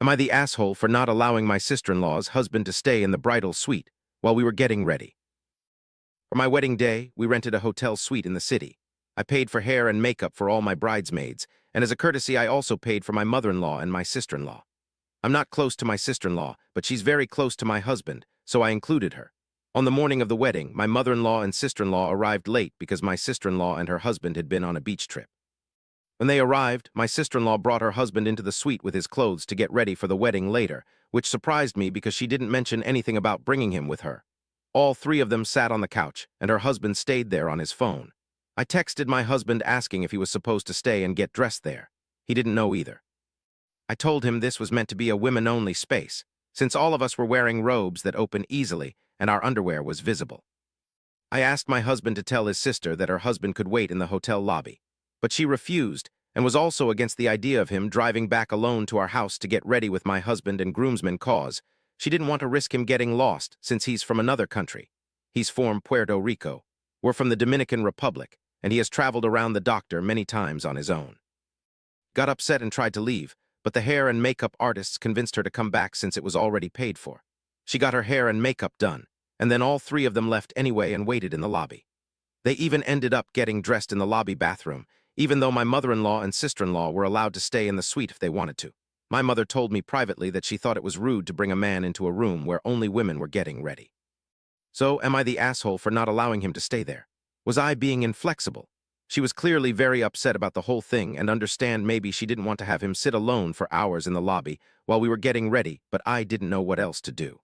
Am I the asshole for not allowing my sister-in-law's husband to stay in the bridal suite while we were getting ready? For my wedding day, we rented a hotel suite in the city. I paid for hair and makeup for all my bridesmaids, and as a courtesy, I also paid for my mother-in-law and my sister-in-law. I'm not close to my sister-in-law, but she's very close to my husband, so I included her. On the morning of the wedding, my mother-in-law and sister-in-law arrived late because my sister-in-law and her husband had been on a beach trip. When they arrived, my sister-in-law brought her husband into the suite with his clothes to get ready for the wedding later, which surprised me because she didn't mention anything about bringing him with her. All three of them sat on the couch, and her husband stayed there on his phone. I texted my husband asking if he was supposed to stay and get dressed there. He didn't know either. I told him this was meant to be a women-only space, since all of us were wearing robes that open easily and our underwear was visible. I asked my husband to tell his sister that her husband could wait in the hotel lobby, but she refused and was also against the idea of him driving back alone to our house to get ready with my husband and groomsmen cause she didn't want to risk him getting lost since he's from another country. He's from Puerto Rico. We're from the Dominican Republic, and he has traveled around the doctor many times on his own. Got upset and tried to leave, but the hair and makeup artists convinced her to come back since it was already paid for. She got her hair and makeup done, and then all three of them left anyway and waited in the lobby. They even ended up getting dressed in the lobby bathroom, even though my mother-in-law and sister-in-law were allowed to stay in the suite if they wanted to. My mother told me privately that she thought it was rude to bring a man into a room where only women were getting ready. So, am I the asshole for not allowing him to stay there? Was I being inflexible? She was clearly very upset about the whole thing and understand maybe she didn't want to have him sit alone for hours in the lobby while we were getting ready, but I didn't know what else to do.